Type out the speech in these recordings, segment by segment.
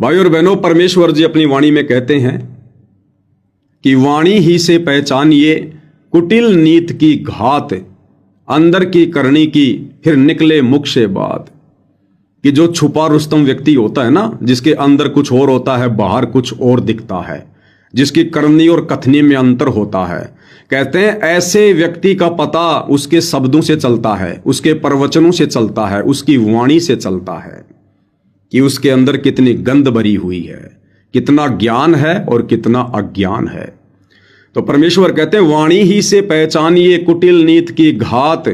भाई और बहनों, परमेश्वर जी अपनी वाणी में कहते हैं कि वाणी ही से पहचानिए कुटिल नीत की घात, अंदर की करनी की फिर निकले मुख से बात। कि जो छुपा रुस्तम व्यक्ति होता है ना, जिसके अंदर कुछ और होता है, बाहर कुछ और दिखता है, जिसकी करनी और कथनी में अंतर होता है, कहते हैं ऐसे व्यक्ति का पता उसके शब्दों से चलता है, उसके प्रवचनों से चलता है, उसकी वाणी से चलता है कि उसके अंदर कितनी गंध भरी हुई है, कितना ज्ञान है और कितना अज्ञान है। तो परमेश्वर कहते हैं वाणी ही से पहचानिए कुटिल नीत की घात,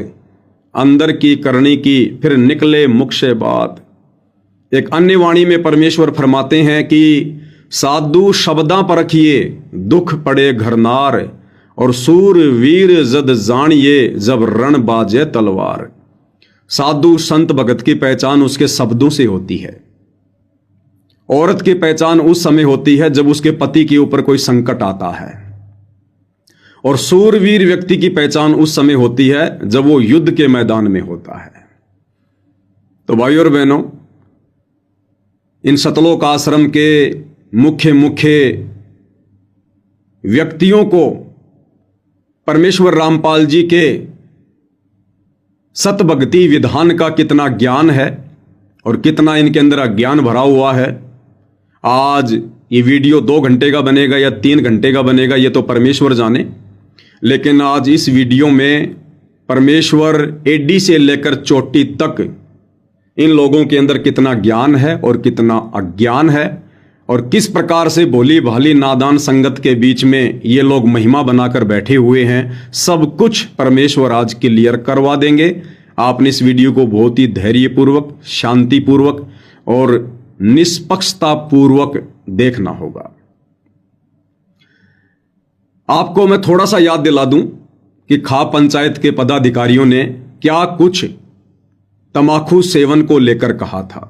अंदर की करनी की फिर निकले मुख से बात। एक अन्य वाणी में परमेश्वर फरमाते हैं कि साधु शब्दां परखिए दुख पड़े घरनार, और सूर वीर जद जानिए जब रण बाजे तलवार। साधु संत भगत की पहचान उसके शब्दों से होती है। औरत की पहचान उस समय होती है जब उसके पति के ऊपर कोई संकट आता है, और सूरवीर व्यक्ति की पहचान उस समय होती है जब वो युद्ध के मैदान में होता है। तो भाइयों और बहनों, इन सतलोक आश्रम के मुख्य व्यक्तियों को परमेश्वर रामपाल जी के सतभक्ति विधान का कितना ज्ञान है और कितना इनके अंदर अज्ञान भरा हुआ है। आज ये वीडियो 2 घंटे का बनेगा या 3 घंटे का बनेगा, ये तो परमेश्वर जाने, लेकिन आज इस वीडियो में परमेश्वर एडी से लेकर चोटी तक इन लोगों के अंदर कितना ज्ञान है और कितना अज्ञान है, और किस प्रकार से भोली भाली नादान संगत के बीच में ये लोग महिमा बनाकर बैठे हुए हैं, सब कुछ परमेश्वर आज क्लियर करवा देंगे। आपने इस वीडियो को बहुत ही धैर्यपूर्वक, शांतिपूर्वक और निष्पक्षता पूर्वक देखना होगा। आपको मैं थोड़ा सा याद दिला दूं कि खाप पंचायत के पदाधिकारियों ने क्या कुछ तमाकू सेवन को लेकर कहा था,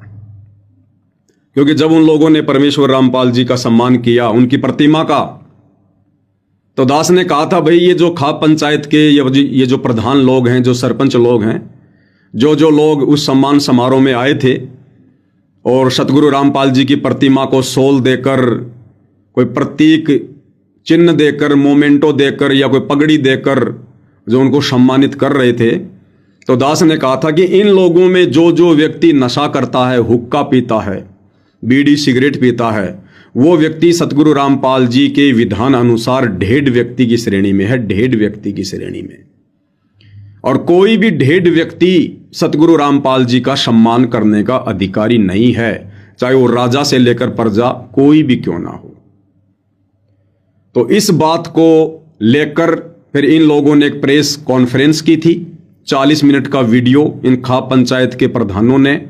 क्योंकि जब उन लोगों ने परमेश्वर रामपाल जी का सम्मान किया, उनकी प्रतिमा का, तो दास ने कहा था भाई ये जो खाप पंचायत के ये जो प्रधान लोग हैं, जो सरपंच लोग हैं, जो लोग उस सम्मान समारोह में आए थे और सतगुरु रामपाल जी की प्रतिमा को सोल देकर, कोई प्रतीक चिन्ह देकर, मोमेंटो देकर या कोई पगड़ी देकर जो उनको सम्मानित कर रहे थे, तो दास ने कहा था कि इन लोगों में जो व्यक्ति नशा करता है, हुक्का पीता है, बीड़ी सिगरेट पीता है, वो व्यक्ति सतगुरु रामपाल जी के विधान अनुसार ढेड व्यक्ति की श्रेणी में है, ढेड व्यक्ति की श्रेणी में। और कोई भी ढेड व्यक्ति सतगुरु रामपाल जी का सम्मान करने का अधिकारी नहीं है, चाहे वो राजा से लेकर प्रजा कोई भी क्यों ना हो। तो इस बात को लेकर फिर इन लोगों ने एक प्रेस कॉन्फ्रेंस की थी। 40 मिनट का वीडियो इन खाप पंचायत के प्रधानों ने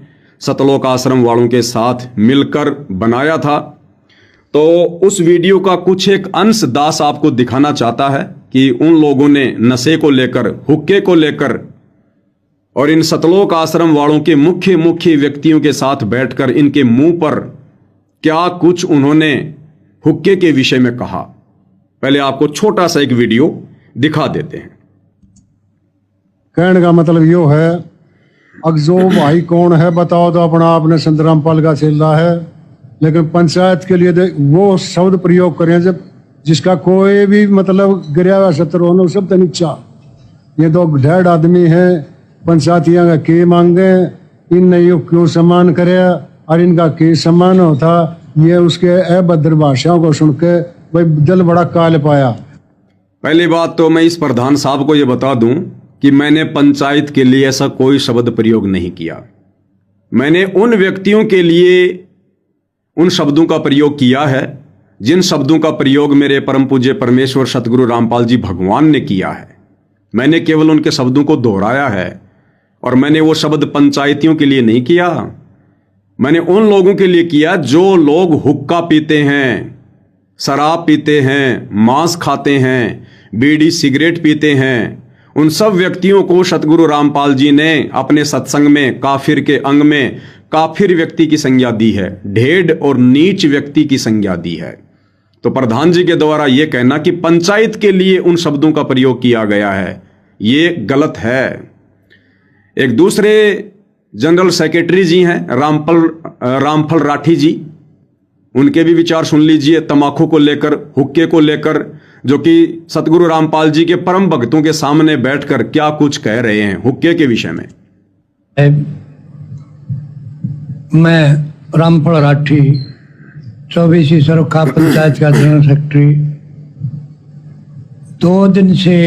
सतलोक आश्रम वालों के साथ मिलकर बनाया था। तो उस वीडियो का कुछ एक अंश दास आपको दिखाना चाहता है कि उन लोगों ने नशे को लेकर, हुक्के को लेकर और इन सतलोक आश्रम वालों के मुख्य व्यक्तियों के साथ बैठकर इनके मुंह पर क्या कुछ उन्होंने हुक्के के विषय में कहा। पहले आपको छोटा सा एक वीडियो दिखा देते हैं। कहने का मतलब यो है, अगजो भाई कौन है बताओ तो अपना आपने संत रामपाल का चेला है, लेकिन पंचायत के लिए वो शब्द प्रयोग करें जब जिसका कोई भी मतलब गिरा हुआ सत्र हो, शब्द नीचा। ये 2 ढेड आदमी है, पंचायतियां का के मांगे, इनने यो क्यों सम्मान करे और इनका के सम्मान होता, ये उसके अभद्र भाषाओं को सुन के भाई दिल बड़ा काल पाया। पहली बात तो मैं इस प्रधान साहब को ये बता दूं कि मैंने पंचायत के लिए ऐसा कोई शब्द प्रयोग नहीं किया। मैंने उन व्यक्तियों के लिए उन शब्दों का प्रयोग किया है जिन शब्दों का प्रयोग मेरे परम पूज्य परमेश्वर सतगुरु रामपाल जी भगवान ने किया है। मैंने केवल उनके शब्दों को दोहराया है, और मैंने वो शब्द पंचायतियों के लिए नहीं किया। मैंने उन लोगों के लिए किया जो लोग हुक्का पीते हैं, शराब पीते हैं, मांस खाते हैं, बीड़ी सिगरेट पीते हैं। उन सब व्यक्तियों को सतगुरु रामपाल जी ने अपने सत्संग में काफिर के अंग में काफिर व्यक्ति की संज्ञा दी है, ढेड और नीच व्यक्ति की संज्ञा दी है। तो प्रधान जी के द्वारा यह कहना कि पंचायत के लिए उन शब्दों का प्रयोग किया गया है, ये गलत है। एक दूसरे जनरल सेक्रेटरी जी हैं रामफल राठी जी, उनके भी विचार सुन लीजिए तमाकू को लेकर, हुक्के को लेकर, जो कि सतगुरु रामपाल जी के परम भक्तों के सामने बैठकर क्या कुछ कह रहे हैं हुक्के के विषय में। मैं रामफल राठी 24वीं सरोखा पंचायत का जनरल सेक्रेटरी। 2 दिन से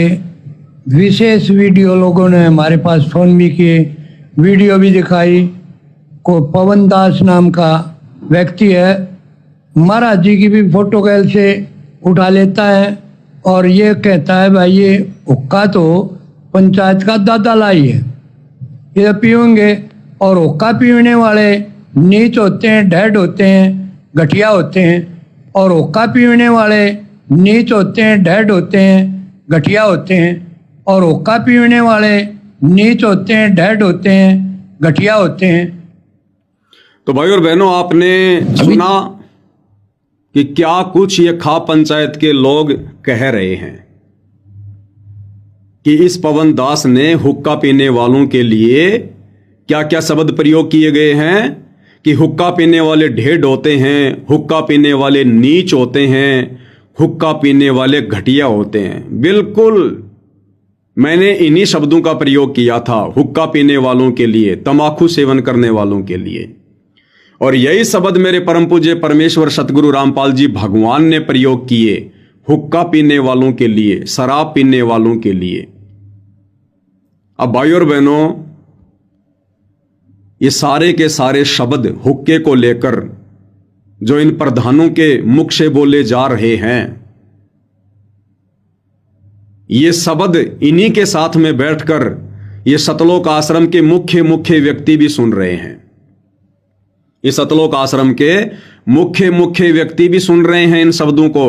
विशेष वीडियो लोगों ने हमारे पास फोन भी किए, वीडियो भी दिखाई। को पवन दास नाम का व्यक्ति है, महाराज जी की भी फोटो कैल से उठा लेता है और ये कहता है भाई ये हुक्का तो पंचायत का दादा लाई है, ये पीएंगे। और हुक्का पीने वाले नीच होते हैं, ढेड होते हैं, घटिया होते हैं। और हुक्का पीने वाले नीच होते हैं, ढेड होते हैं, घटिया होते हैं। और हुक्का पीने वाले नीच होते हैं, ढेड होते हैं, घटिया होते हैं। तो भाई और बहनों, आपने सुना कि क्या कुछ ये खा पंचायत के लोग कह रहे हैं कि इस पवन दास ने हुक्का पीने वालों के लिए क्या क्या शब्द प्रयोग किए गए हैं कि हुक्का पीने वाले ढेड होते हैं, हुक्का पीने वाले नीच होते हैं, हुक्का पीने वाले घटिया होते हैं। बिल्कुल मैंने इन्हीं शब्दों का प्रयोग किया था हुक्का पीने वालों के लिए, तमाकू सेवन करने वालों के लिए। और यही शब्द मेरे परम पूज्य परमेश्वर सतगुरु रामपाल जी भगवान ने प्रयोग किए हुक्का पीने वालों के लिए, शराब पीने वालों के लिए। अब भाई और बहनों, ये सारे के सारे शब्द हुक्के को लेकर जो इन प्रधानों के मुख से बोले जा रहे हैं, ये शब्द इन्हीं के साथ में बैठकर ये सतलोक आश्रम के मुख्य व्यक्ति भी सुन रहे हैं। इस सतलोक आश्रम के मुख्य व्यक्ति भी सुन रहे हैं इन शब्दों को।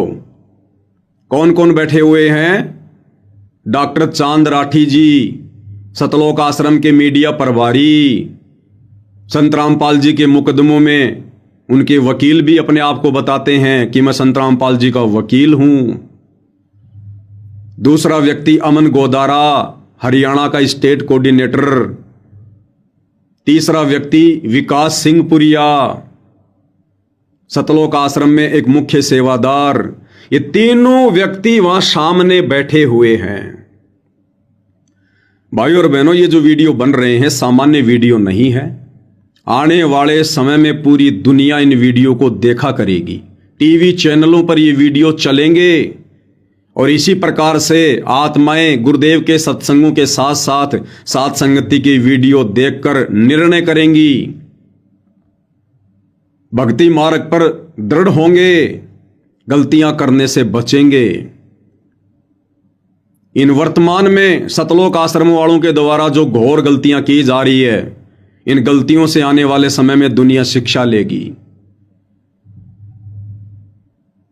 कौन कौन बैठे हुए हैं? डॉक्टर चांद राठी जी, सतलोक आश्रम के मीडिया प्रभारी, संत रामपाल जी के मुकदमों में उनके वकील भी अपने आप को बताते हैं कि मैं संत रामपाल जी का वकील हूं। दूसरा व्यक्ति अमन गोदारा, हरियाणा का स्टेट कोऑर्डिनेटर। तीसरा व्यक्ति विकास सिंह पुरिया, सतलोक आश्रम में एक मुख्य सेवादार। ये तीनों व्यक्ति वहां सामने बैठे हुए हैं। भाई और बहनों, ये जो वीडियो बन रहे हैं सामान्य वीडियो नहीं है। आने वाले समय में पूरी दुनिया इन वीडियो को देखा करेगी। टीवी चैनलों पर ये वीडियो चलेंगे और इसी प्रकार से आत्माएं गुरुदेव के सत्संगों के साथ साथ साथ संगति की वीडियो देखकर निर्णय करेंगी, भक्ति मार्ग पर दृढ़ होंगे, गलतियां करने से बचेंगे। इन वर्तमान में सतलोक आश्रम वालों के द्वारा जो घोर गलतियां की जा रही है, इन गलतियों से आने वाले समय में दुनिया शिक्षा लेगी।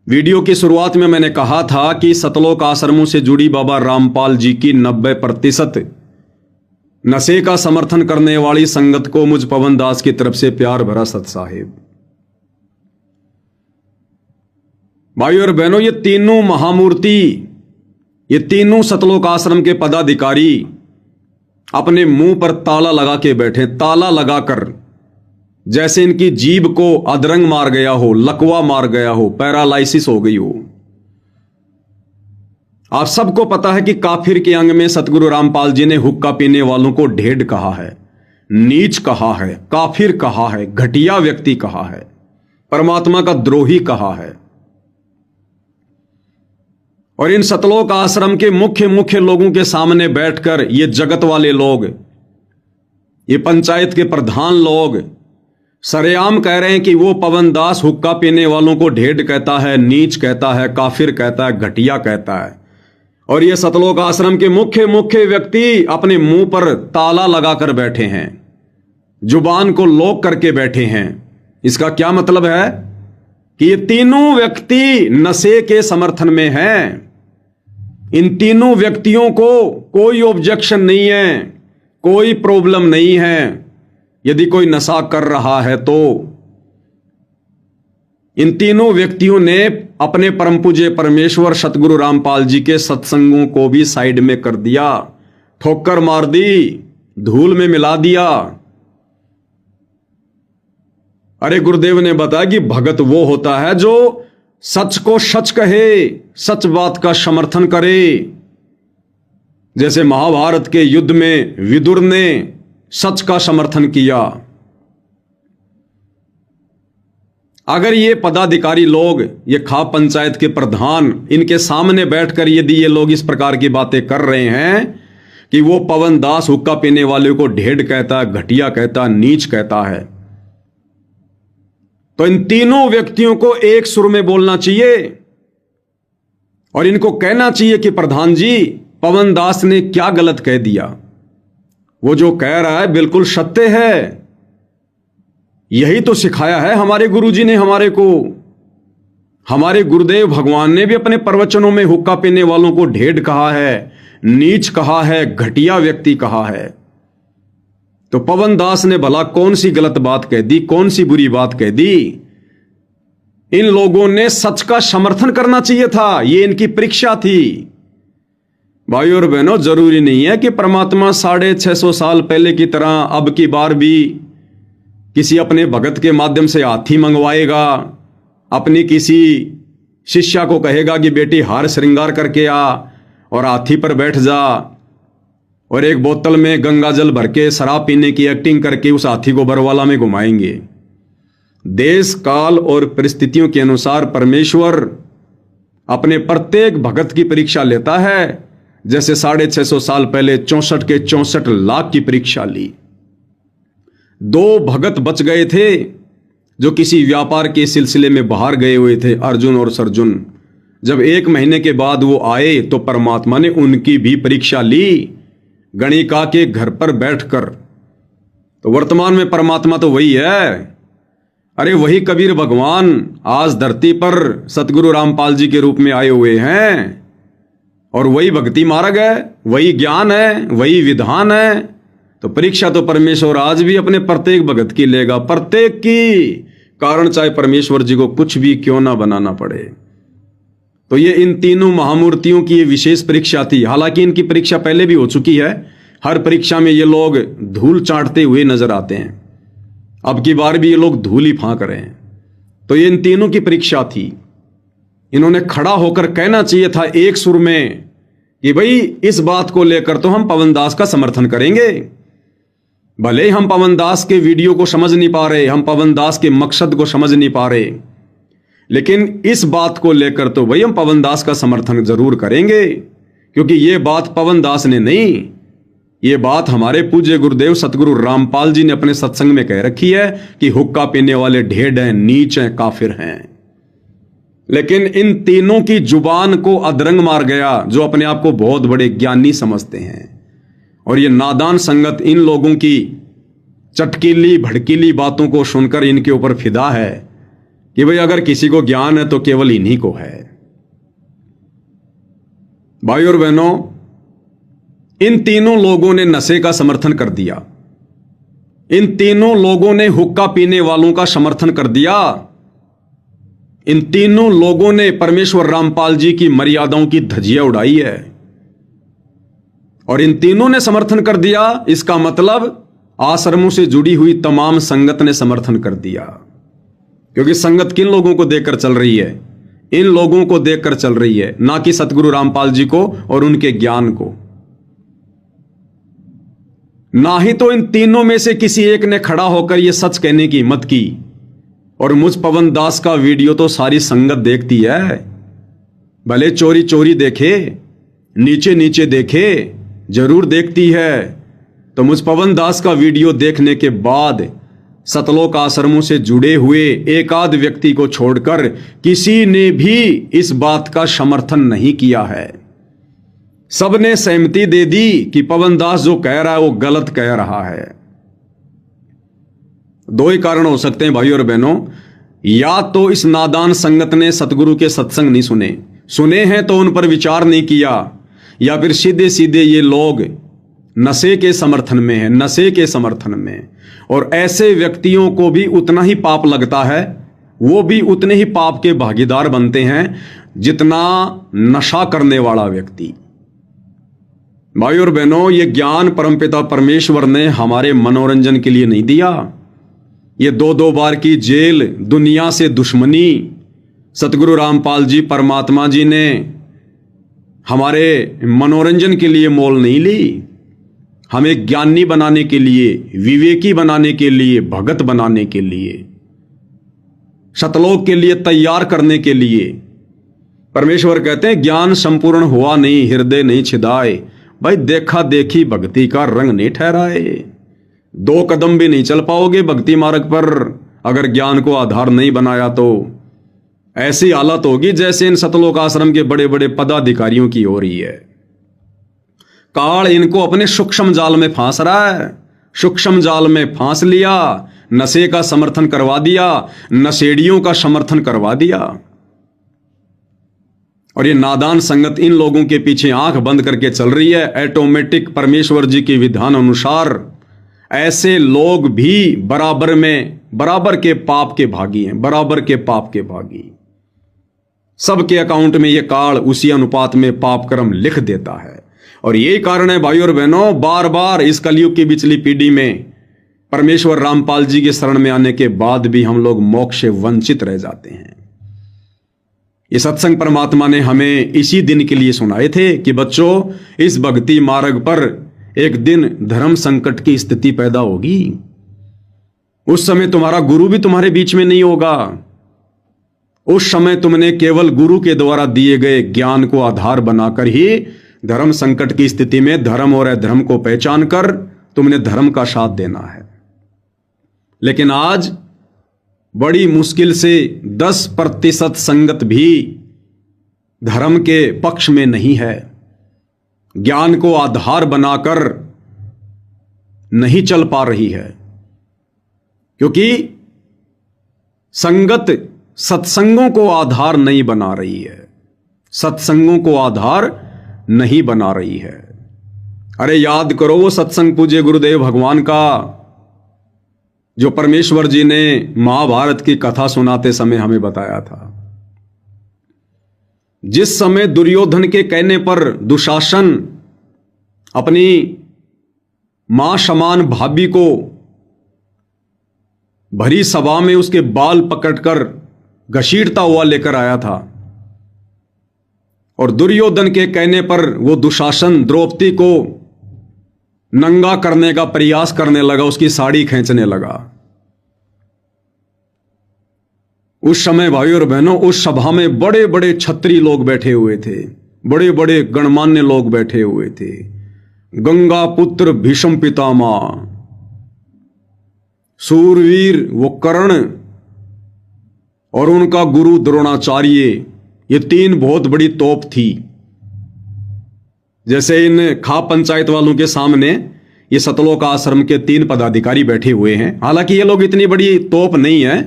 वीडियो की शुरुआत में मैंने कहा था कि सतलोक आश्रमों से जुड़ी बाबा रामपाल जी की 90% नशे का समर्थन करने वाली संगत को मुझ पवन दास की तरफ से प्यार भरा सत साहिब। भाई और बहनों, ये तीनों महामूर्ति, ये तीनों सतलोक आश्रम के पदाधिकारी अपने मुंह पर ताला लगा के बैठे, ताला लगाकर, जैसे इनकी जीभ को अधरंग मार गया हो, लकवा मार गया हो, पैरालाइसिस हो गई हो। आप सबको पता है कि काफिर के अंग में सतगुरु रामपाल जी ने हुक्का पीने वालों को ढेड कहा है, नीच कहा है, काफिर कहा है, घटिया व्यक्ति कहा है, परमात्मा का द्रोही कहा है। और इन सतलोक आश्रम के मुख्य लोगों के सामने बैठकर ये जगत वाले लोग, ये पंचायत के प्रधान लोग सरेआम कह रहे हैं कि वो पवन दास हुक्का पीने वालों को ढेड कहता है, नीच कहता है, काफिर कहता है, घटिया कहता है। और ये सतलोक आश्रम के मुख्य व्यक्ति अपने मुंह पर ताला लगाकर बैठे हैं, जुबान को लॉक करके बैठे हैं। इसका क्या मतलब है कि ये तीनों व्यक्ति नशे के समर्थन में हैं। इन तीनों व्यक्तियों को कोई ऑब्जेक्शन नहीं है, कोई प्रॉब्लम नहीं है यदि कोई नशा कर रहा है तो। इन तीनों व्यक्तियों ने अपने परम पूज्य परमेश्वर सतगुरु रामपाल जी के सत्संगों को भी साइड में कर दिया, ठोकर मार दी, धूल में मिला दिया। अरे गुरुदेव ने बताया कि भगत वो होता है जो सच को सच कहे, सच बात का समर्थन करे। जैसे महाभारत के युद्ध में विदुर ने सच का समर्थन किया। अगर ये पदाधिकारी लोग, ये खाप पंचायत के प्रधान, इनके सामने बैठकर यदि ये लोग इस प्रकार की बातें कर रहे हैं कि वो पवन दास हुक्का पीने वाले को ढेड़ कहता, घटिया कहता, नीच कहता है, तो इन तीनों व्यक्तियों को एक सुर में बोलना चाहिए और इनको कहना चाहिए कि प्रधान जी, पवन दास ने क्या गलत कह दिया। वो जो कह रहा है बिल्कुल सत्य है। यही तो सिखाया है हमारे गुरुजी ने हमारे को। हमारे गुरुदेव भगवान ने भी अपने प्रवचनों में हुक्का पीने वालों को ढेड़ कहा है, नीच कहा है, घटिया व्यक्ति कहा है। तो पवन दास ने भला कौन सी गलत बात कह दी, कौन सी बुरी बात कह दी? इन लोगों ने सच का समर्थन करना चाहिए था। ये इनकी परीक्षा थी। भाइयों और बहनों, जरूरी नहीं है कि परमात्मा 650 साल पहले की तरह अब की बार भी किसी अपने भगत के माध्यम से हाथी मंगवाएगा, अपनी किसी शिष्या को कहेगा कि बेटी हार श्रृंगार करके आ और हाथी पर बैठ जा, और एक बोतल में गंगा जल भर के शराब पीने की एक्टिंग करके उस हाथी को बरवाला में घुमाएंगे। देश काल और परिस्थितियों के अनुसार परमेश्वर अपने प्रत्येक भगत की परीक्षा लेता है। जैसे 650 साल पहले 64 के 64 लाख की परीक्षा ली। 2 भगत बच गए थे जो किसी व्यापार के सिलसिले में बाहर गए हुए थे, अर्जुन और सर्जुन। जब 1 महीने के बाद वो आए तो परमात्मा ने उनकी भी परीक्षा ली, गणिका के घर पर बैठकर। तो वर्तमान में परमात्मा तो वही है। अरे वही कबीर भगवान आज धरती पर सतगुरु रामपाल जी के रूप में आए हुए हैं, और वही भक्ति मार्ग है, वही ज्ञान है, वही विधान है। तो परीक्षा तो परमेश्वर आज भी अपने प्रत्येक भगत की लेगा, प्रत्येक की, कारण चाहे परमेश्वर जी को कुछ भी क्यों ना बनाना पड़े। तो ये इन तीनों महामूर्तियों की ये विशेष परीक्षा थी। हालांकि इनकी परीक्षा पहले भी हो चुकी है। हर परीक्षा में ये लोग धूल चाटते हुए नजर आते हैं। अब की बार भी ये लोग धूल ही फांक रहे हैं। तो ये इन तीनों की परीक्षा थी। इन्होंने खड़ा होकर कहना चाहिए था एक सुर में कि भाई इस बात को लेकर तो हम पवन दास का समर्थन करेंगे। भले ही हम पवन दास के वीडियो को समझ नहीं पा रहे, हम पवन दास के मकसद को समझ नहीं पा रहे, लेकिन इस बात को लेकर तो भाई हम पवन दास का समर्थन जरूर करेंगे। क्योंकि ये बात पवन दास ने नहीं, ये बात हमारे पूज्य गुरुदेव सतगुरु रामपाल जी ने अपने सत्संग में कह रखी है कि हुक्का पीने वाले ढेड़ हैं, नीच हैं, काफिर हैं। लेकिन इन तीनों की जुबान को अधरंग मार गया जो अपने आप को बहुत बड़े ज्ञानी समझते हैं। और ये नादान संगत इन लोगों की चटकीली भड़कीली बातों को सुनकर इनके ऊपर फिदा है कि भाई अगर किसी को ज्ञान है तो केवल इन्हीं को है। भाई और बहनों, इन तीनों लोगों ने नशे का समर्थन कर दिया। इन तीनों लोगों ने हुक्का पीने वालों का समर्थन कर दिया। इन तीनों लोगों ने परमेश्वर रामपाल जी की मर्यादाओं की धज्जियां उड़ाई है और इन तीनों ने समर्थन कर दिया। इसका मतलब आश्रमों से जुड़ी हुई तमाम संगत ने समर्थन कर दिया। क्योंकि संगत किन लोगों को देखकर चल रही है? इन लोगों को देखकर चल रही है, ना कि सतगुरु रामपाल जी को और उनके ज्ञान को। ना ही तो इन तीनों में से किसी एक ने खड़ा होकर यह सच कहने की हिम्मत की। और मुझ पवन दास का वीडियो तो सारी संगत देखती है, भले चोरी चोरी देखे, नीचे नीचे देखे, जरूर देखती है। तो मुझ पवन दास का वीडियो देखने के बाद सतलोक आश्रमों से जुड़े हुए एक आध व्यक्ति को छोड़कर किसी ने भी इस बात का समर्थन नहीं किया है। सबने सहमति दे दी कि पवन दास जो कह रहा है वो गलत कह रहा है। 2 ही कारण हो सकते हैं भाई और बहनों। या तो इस नादान संगत ने सतगुरु के सत्संग नहीं सुने हैं तो उन पर विचार नहीं किया, या फिर सीधे सीधे ये लोग नशे के समर्थन में है, नशे के समर्थन में। और ऐसे व्यक्तियों को भी उतना ही पाप लगता है, वो भी उतने ही पाप के भागीदार बनते हैं जितना नशा करने वाला व्यक्ति। भाई और बहनों, ये ज्ञान परमपिता परमेश्वर ने हमारे मनोरंजन के लिए नहीं दिया, ये 2-2 बार की जेल, दुनिया से दुश्मनी सतगुरु रामपाल जी परमात्मा जी ने हमारे मनोरंजन के लिए मोल नहीं ली, हमें ज्ञानी बनाने के लिए, विवेकी बनाने के लिए, भगत बनाने के लिए, सतलोक के लिए तैयार करने के लिए। परमेश्वर कहते हैं ज्ञान संपूर्ण हुआ नहीं, हृदय नहीं छिदाए। भाई देखा देखी भक्ति का रंग नहीं ठहराए। 2 कदम भी नहीं चल पाओगे भक्ति मार्ग पर अगर ज्ञान को आधार नहीं बनाया तो। ऐसी हालत होगी जैसे इन सतलोक आश्रम के बड़े बड़े पदाधिकारियों की हो रही है। काल इनको अपने सूक्ष्म जाल में फांस रहा है। सूक्ष्म जाल में फांस लिया, नशे का समर्थन करवा दिया, नशेड़ियों का समर्थन करवा दिया। और ये नादान संगत इन लोगों के पीछे आंख बंद करके चल रही है। ऑटोमेटिक परमेश्वर जी के विधान अनुसार ऐसे लोग भी बराबर के पाप के भागी हैं, बराबर के पाप के भागी। सबके अकाउंट में ये काल उसी अनुपात में पाप कर्म लिख देता है। और यही कारण है भाइयों और बहनों, बार बार इस कलयुग की बिचली पीढ़ी में परमेश्वर रामपाल जी के शरण में आने के बाद भी हम लोग मोक्ष से वंचित रह जाते हैं। ये सत्संग परमात्मा ने हमें इसी दिन के लिए सुनाए थे कि बच्चों, इस भक्ति मार्ग पर एक दिन धर्म संकट की स्थिति पैदा होगी। उस समय तुम्हारा गुरु भी तुम्हारे बीच में नहीं होगा। उस समय तुमने केवल गुरु के द्वारा दिए गए ज्ञान को आधार बनाकर ही धर्म संकट की स्थिति में धर्म और अधर्म को पहचान कर तुमने धर्म का साथ देना है। लेकिन आज बड़ी मुश्किल से 10% संगत भी धर्म के पक्ष में नहीं है, ज्ञान को आधार बनाकर नहीं चल पा रही है। क्योंकि संगत सत्संगों को आधार नहीं बना रही है, सत्संगों को आधार नहीं बना रही है। अरे याद करो वो सत्संग पूज्य गुरुदेव भगवान का, जो परमेश्वर जी ने महाभारत की कथा सुनाते समय हमें बताया था। जिस समय दुर्योधन के कहने पर दुशासन अपनी मां समान भाभी को भरी सभा में उसके बाल पकड़कर घसीटता हुआ लेकर आया था, और दुर्योधन के कहने पर वो दुशासन द्रौपदी को नंगा करने का प्रयास करने लगा, उसकी साड़ी खींचने लगा। उस समय भाइयों और बहनों, उस सभा में बड़े बड़े क्षत्रिय लोग बैठे हुए थे, बड़े बड़े गणमान्य लोग बैठे हुए थे। गंगा पुत्र भीष्म पितामह, सूरवीर वो कर्ण और उनका गुरु द्रोणाचार्य, ये 3 बहुत बड़ी तोप थी। जैसे इन खाप पंचायत वालों के सामने ये सतलोक आश्रम के 3 पदाधिकारी बैठे हुए हैं। हालांकि ये लोग इतनी बड़ी तोप नहीं है,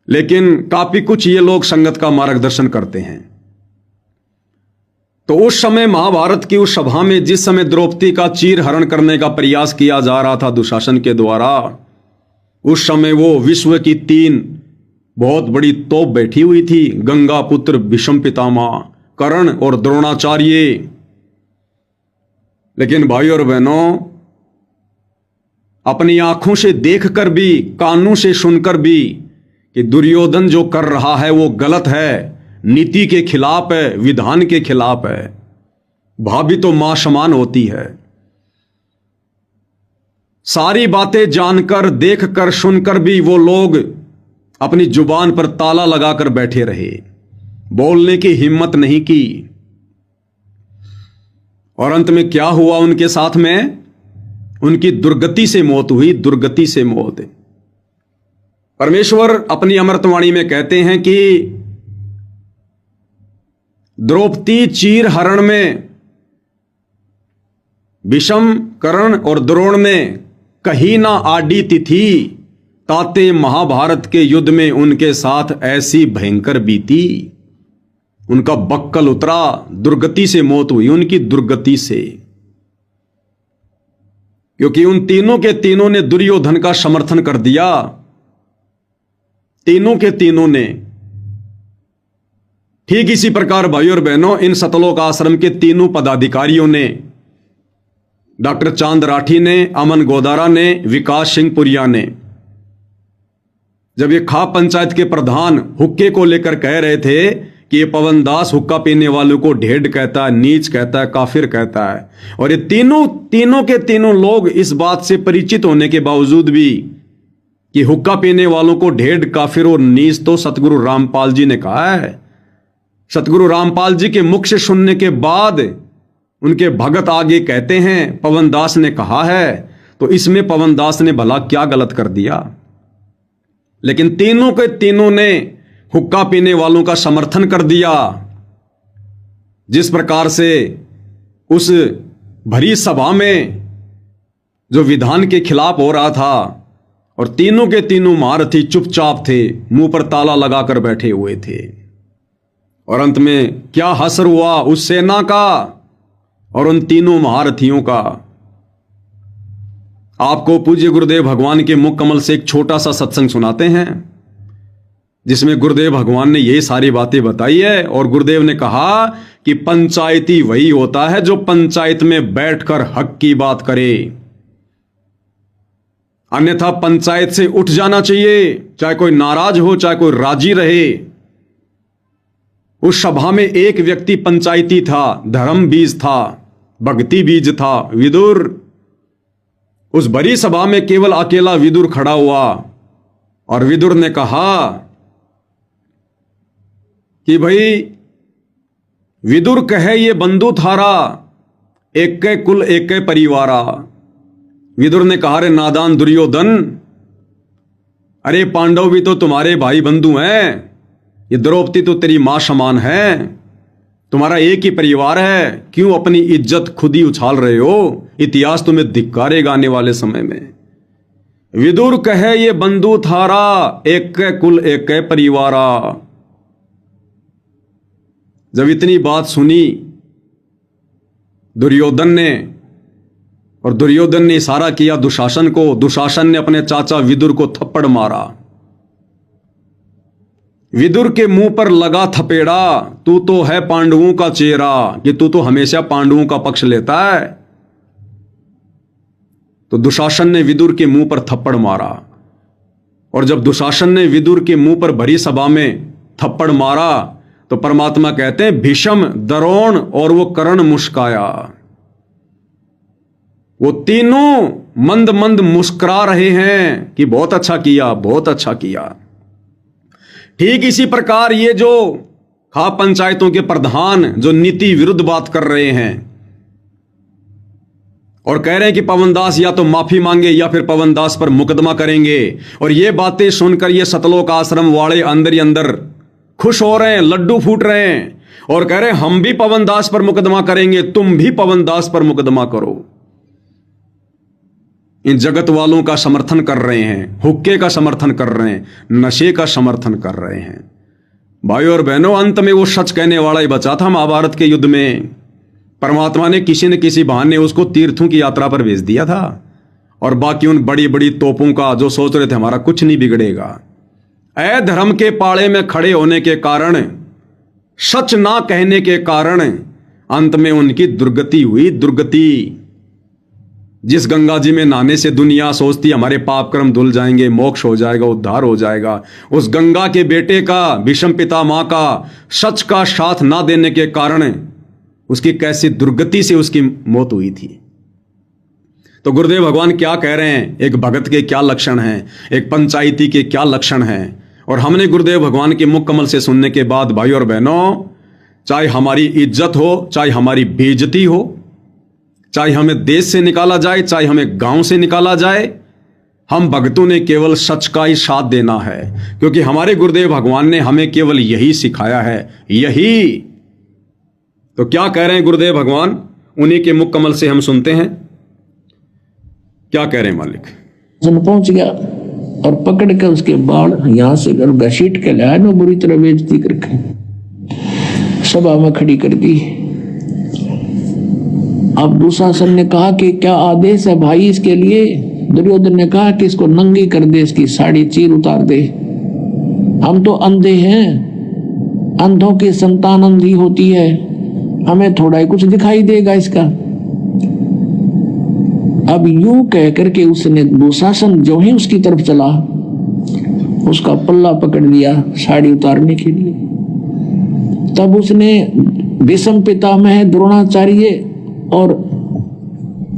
लेकिन काफी कुछ ये लोग संगत का मार्गदर्शन करते हैं। तो उस समय महाभारत की उस सभा में जिस समय द्रौपदी का चीर हरण करने का प्रयास किया जा रहा था दुशासन के द्वारा, उस समय वो विश्व की 3 बहुत बड़ी तोप बैठी हुई थी। गंगा पुत्र भीष्म पितामह, कर्ण और द्रोणाचार्य। लेकिन भाइयों और बहनों, अपनी आंखों से देखकर भी, कानों से सुनकर भी कि दुर्योधन जो कर रहा है वो गलत है, नीति के खिलाफ है, विधान के खिलाफ है। भाभी तो मां समान होती है। सारी बातें जानकर, देखकर, सुनकर भी वो लोग अपनी जुबान पर ताला लगाकर बैठे रहे, बोलने की हिम्मत नहीं की। और अंत में क्या हुआ उनके साथ में? उनकी दुर्गति से मौत हुई, दुर्गति से मौत। परमेश्वर अपनी अमृतवाणी में कहते हैं कि द्रौपदी चीर हरण में भीष्म, कर्ण और द्रोण ने कहीं ना आडी तिथि, ताते महाभारत के युद्ध में उनके साथ ऐसी भयंकर बीती। उनका बक्कल उतरा, दुर्गति से मौत हुई, उनकी दुर्गति से। क्योंकि उन तीनों के तीनों ने दुर्योधन का समर्थन कर दिया। तीनों के तीनों ने। ठीक इसी प्रकार भाइयों और बहनों, इन सतलोक आश्रम के तीनों पदाधिकारियों ने डॉक्टर चांद राठी ने, अमन गोदारा ने, विकास सिंह पुरिया ने, जब ये खाप पंचायत के प्रधान हुक्के को लेकर कह रहे थे कि ये पवन दास हुक्का पीने वालों को ढेड कहता है, नीच कहता है, काफिर कहता है, और ये तीनों के तीनों लोग इस बात से परिचित होने के बावजूद भी कि हुक्का पीने वालों को ढेड, काफिर और नीच तो सतगुरु रामपाल जी ने कहा है। सतगुरु रामपाल जी के मुख से सुनने के बाद उनके भगत आगे कहते हैं पवन दास ने कहा है, तो इसमें पवन दास ने भला क्या गलत कर दिया। लेकिन तीनों के तीनों ने हुक्का पीने वालों का समर्थन कर दिया। जिस प्रकार से उस भरी सभा में जो विधान के खिलाफ हो रहा था और तीनों के तीनों महारथी चुपचाप थे, मुंह पर ताला लगाकर बैठे हुए थे, और अंत में क्या हसर हुआ उस सेना का और उन तीनों महारथियों का। आपको पूज्य गुरुदेव भगवान के मुख कमल से एक छोटा सा सत्संग सुनाते हैं, जिसमें गुरुदेव भगवान ने यही सारी बातें बताई है। और गुरुदेव ने कहा कि पंचायती वही होता है जो पंचायत में बैठकर हक की बात करे, अन्यथा पंचायत से उठ जाना चाहिए, चाहे कोई नाराज हो, चाहे कोई राजी रहे। उस सभा में एक व्यक्ति पंचायती था, धर्म बीज था, भक्ति बीज था, विदुर। उस बड़ी सभा में केवल अकेला विदुर खड़ा हुआ और विदुर ने कहा कि भाई विदुर कहे ये बंधु थारा, एक के कुल एक के परिवारा। विदुर ने कहा रे नादान दुर्योधन, अरे पांडव भी तो तुम्हारे भाई बंधु हैं, ये द्रौपदी तो तेरी मां समान है, तुम्हारा एक ही परिवार है, क्यों अपनी इज्जत खुद ही उछाल रहे हो? इतिहास तुम्हें धिक्कारेगा आने वाले समय में। विदुर कहे ये बंधु थारा, एक के कुल एक के परिवारा। जब इतनी बात सुनी दुर्योधन ने, और दुर्योधन ने इशारा किया दुशासन को, दुशासन ने अपने चाचा विदुर को थप्पड़ मारा। विदुर के मुंह पर लगा थपेड़ा, तू तो है पांडवों का चेहरा, कि तू तो हमेशा पांडवों का पक्ष लेता है। तो दुशासन ने विदुर के मुंह पर थप्पड़ मारा, और जब दुशासन ने विदुर के मुंह पर भरी सभा में थप्पड़ मारा तो परमात्मा कहते हैं भीष्म, द्रोण और वो कर्ण मुस्काया। वो तीनों मंद मंद मुस्कुरा रहे हैं कि बहुत अच्छा किया, बहुत अच्छा किया। ठीक इसी प्रकार ये जो खाप पंचायतों के प्रधान जो नीति विरुद्ध बात कर रहे हैं और कह रहे हैं कि पवन दास या तो माफी मांगे या फिर पवन दास पर मुकदमा करेंगे, और ये बातें सुनकर ये सतलोक आश्रम वाले अंदर ही अंदर खुश हो रहे हैं, लड्डू फूट रहे हैं और कह रहे हैं हम भी पवन दास पर मुकदमा करेंगे, तुम भी पवन दास पर मुकदमा करो। इन जगत वालों का समर्थन कर रहे हैं, हुक्के का समर्थन कर रहे हैं, नशे का समर्थन कर रहे हैं। भाइयों और बहनों, अंत में वो सच कहने वाला ही बचा था। महाभारत के युद्ध में परमात्मा ने किसी न किसी बहाने उसको तीर्थों की यात्रा पर भेज दिया था, और बाकी उन बड़ी बड़ी तोपों का जो सोच रहे थे हमारा कुछ नहीं बिगड़ेगा, अधर्म के पाले में खड़े होने के कारण, सच ना कहने के कारण अंत में उनकी दुर्गति हुई। दुर्गति जिस गंगा जी में नहाने से दुनिया सोचती हमारे पाप कर्म धुल जाएंगे, मोक्ष हो जाएगा, उद्धार हो जाएगा, उस गंगा के बेटे का, भीष्म पितामह का सच का साथ ना देने के कारण उसकी कैसी दुर्गति से उसकी मौत हुई थी। तो गुरुदेव भगवान क्या कह रहे हैं, एक भगत के क्या लक्षण हैं, एक पंचायती के क्या लक्षण हैं। और हमने गुरुदेव भगवान के मुख कमल से सुनने के बाद भाइयों और बहनों, चाहे हमारी इज्जत हो, चाहे हमारी बेइज्जती हो, चाहे हमें देश से निकाला जाए, चाहे हमें गांव से निकाला जाए, हम भक्तों ने केवल सच का ही साथ देना है, क्योंकि हमारे गुरुदेव भगवान ने हमें केवल यही सिखाया है, यही। तो क्या कह रहे हैं गुरुदेव भगवान, उन्हीं के मुख कमल से हम सुनते हैं। क्या कह रहे हैं मालिक? जन पहुंच गया और पकड़ के उसके बाल यहां से घसीट के लाया ना, बुरी तरह बेइज्जती करके सभा में खड़ी कर दी। अब दुशासन ने कहा कि क्या आदेश है भाई इसके लिए? दुर्योधन ने कहा कि इसको नंगी कर दे, इसकी साड़ी चीर उतार दे। हम तो अंधे हैं, अंधों की संतान अंधी होती है, हमें थोड़ा ही कुछ दिखाई देगा इसका। अब यूं कह करके उसने दुशासन जो ही उसकी तरफ चला, उसका पल्ला पकड़ लिया साड़ी उतारने के लिए। तब उसने भीष्म पितामह द्रोणाचार्य और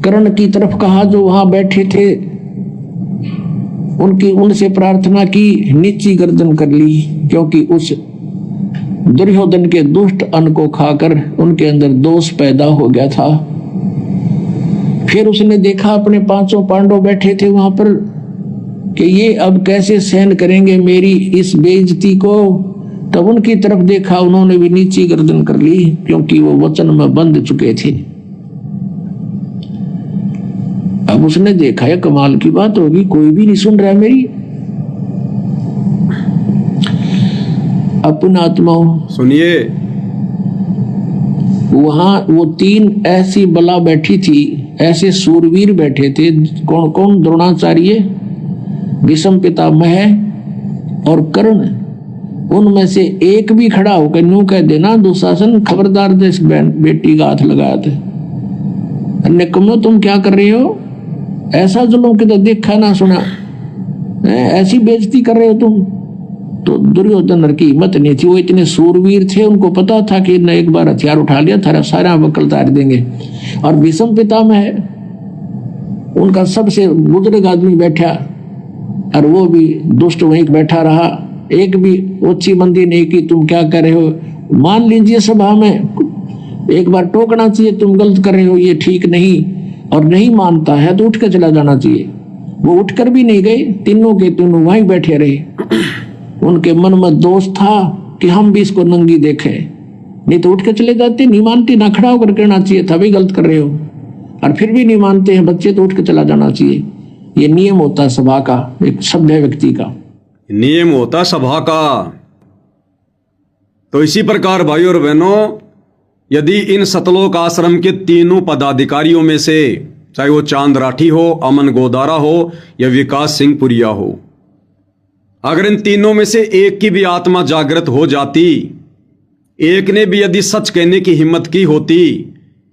कर्ण की तरफ कहा, जो वहां बैठे थे, उनसे प्रार्थना की, नीची गर्दन कर ली, क्योंकि उस दुर्योधन के दुष्ट अन्न को खाकर उनके अंदर दोष पैदा हो गया था। फिर उसने देखा अपने 500 पांडव बैठे थे वहां पर कि ये अब कैसे सहन करेंगे मेरी इस बेइज्जती को। तब उनकी तरफ देखा, उन्होंने भी नीची गर्दन कर ली, क्योंकि वो वचन में बंध चुके थे। अब उसने देखा है कमाल की बात होगी, कोई भी नहीं सुन रहा मेरी। अपना आत्माओं सुनिए, वहां वो 3 ऐसी बला बैठी थी, ऐसे सूरवीर बैठे थे। कौन कौन? द्रोणाचार्य, भीष्म पितामह और कर्ण। उनमें से एक भी खड़ा होकर यूं कह देना, दुशासन खबरदार दे इस बेटी का हाथ लगाया थे। निकम्मो तुम क्या कर रहे हो? ऐसा जुल्म के तो देखा ना सुना, ऐसी बेइज्जती कर रहे हो तुम। तो दुर्योधन की हिम्मत नहीं थी, वो इतने सूरवीर थे, उनको पता था कि न एक बार हथियार उठा लिया थारा सारा वकल तार देंगे। और भीष्म पितामह उनका सबसे बुजुर्ग आदमी बैठा, और वो भी दुष्ट वहीं बैठा रहा, एक भी ओछी बंदी नहीं की तुम क्या कर रहे हो। मान लीजिए सभा में एक बार टोकना चाहिए, तुम गलत कर रहे हो, ये ठीक नहीं, और नहीं मानता है तो उठ कर चला जाना चाहिए। वो उठकर भी नहीं गए, तीनों के तीनों वहीं बैठे रहे। उनके मन में दोष था कि हम भी इसको नंगी देखें, नहीं तो उठ के चले जाते। नहीं मानते, ना खड़ा होकर कहना चाहिए था भाई गलत कर रहे हो, और फिर भी नहीं मानते हैं बच्चे तो उठ के चला जाना चाहिए। ये नियम होता है सभा का, एक सभ्य व्यक्ति का नियम होता सभा का। तो इसी प्रकार भाई और बहनों, यदि इन सतलोक आश्रम के तीनों पदाधिकारियों में से, चाहे वो चांद राठी हो, अमन गोदारा हो या विकास सिंह पुरिया हो, अगर इन तीनों में से एक की भी आत्मा जागृत हो जाती, एक ने भी यदि सच कहने की हिम्मत की होती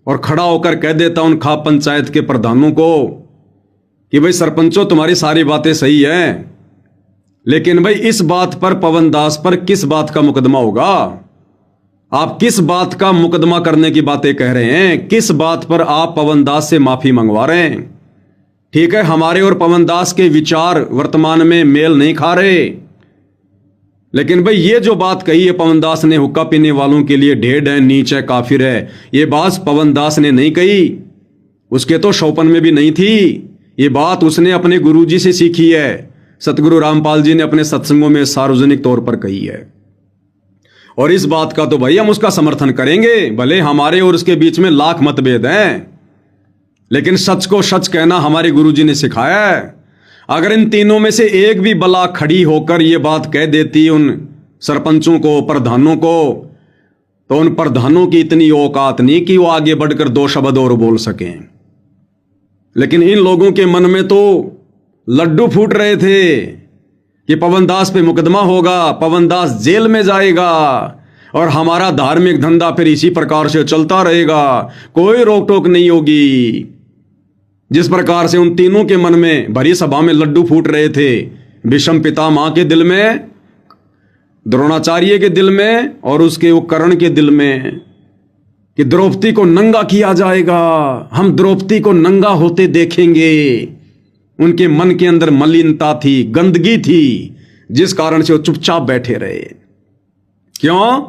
और खड़ा होकर कह देता उन खाप पंचायत के प्रधानों को कि भाई सरपंचों तुम्हारी सारी बातें सही हैं, लेकिन भाई इस बात पर पवन दास पर किस बात का मुकदमा होगा? आप किस बात का मुकदमा करने की बातें कह रहे हैं? किस बात पर आप पवन दास से माफी मंगवा रहे हैं? ठीक है, हमारे और पवन दास के विचार वर्तमान में मेल नहीं खा रहे, लेकिन भाई ये जो बात कही है पवन दास ने, हुक्का पीने वालों के लिए ढेर है, नीच है, काफिर है, ये बात पवन दास ने नहीं कही, उसके तो शौपन में भी नहीं थी। ये बात उसने अपने गुरुजी से सीखी है। सतगुरु रामपाल जी ने अपने सत्संगों में सार्वजनिक तौर पर कही है, और इस बात का तो भाई हम उसका समर्थन करेंगे। भले हमारे और उसके बीच में लाख मतभेद हैं, लेकिन सच को सच कहना हमारे गुरुजी ने सिखाया है। अगर इन तीनों में से एक भी बला खड़ी होकर ये बात कह देती उन सरपंचों को, प्रधानों को, तो उन प्रधानों की इतनी औकात नहीं कि वो आगे बढ़कर 2 शब्द और बोल सकें। लेकिन इन लोगों के मन में तो लड्डू फूट रहे थे कि पवन दास पे मुकदमा होगा, पवन दास जेल में जाएगा, और हमारा धार्मिक धंधा फिर इसी प्रकार से चलता रहेगा, कोई रोक टोक नहीं होगी। जिस प्रकार से उन तीनों के मन में भरी सभा में लड्डू फूट रहे थे, भीष्म पितामह के दिल में, द्रोणाचार्य के दिल में और उसके वो कर्ण के दिल में, कि द्रौपदी को नंगा किया जाएगा, हम द्रौपदी को नंगा होते देखेंगे। उनके मन के अंदर मलिनता थी, गंदगी थी, जिस कारण से वो चुपचाप बैठे रहे। क्यों?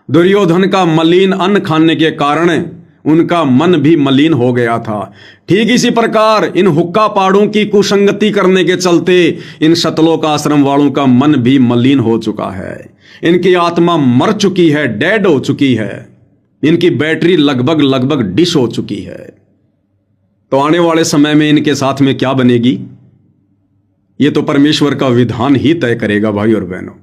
दुर्योधन का मलिन अन्न खाने के कारण उनका मन भी मलिन हो गया था। ठीक इसी प्रकार इन हुक्का पाड़ों की कुसंगति करने के चलते इन सतलोक आश्रम वालों का मन भी मलिन हो चुका है। इनकी आत्मा मर चुकी है, डेड हो चुकी है, इनकी बैटरी लगभग डिश हो चुकी है। तो आने वाले समय में इनके साथ में क्या बनेगी, ये तो परमेश्वर का विधान ही तय करेगा भाई और बहनों।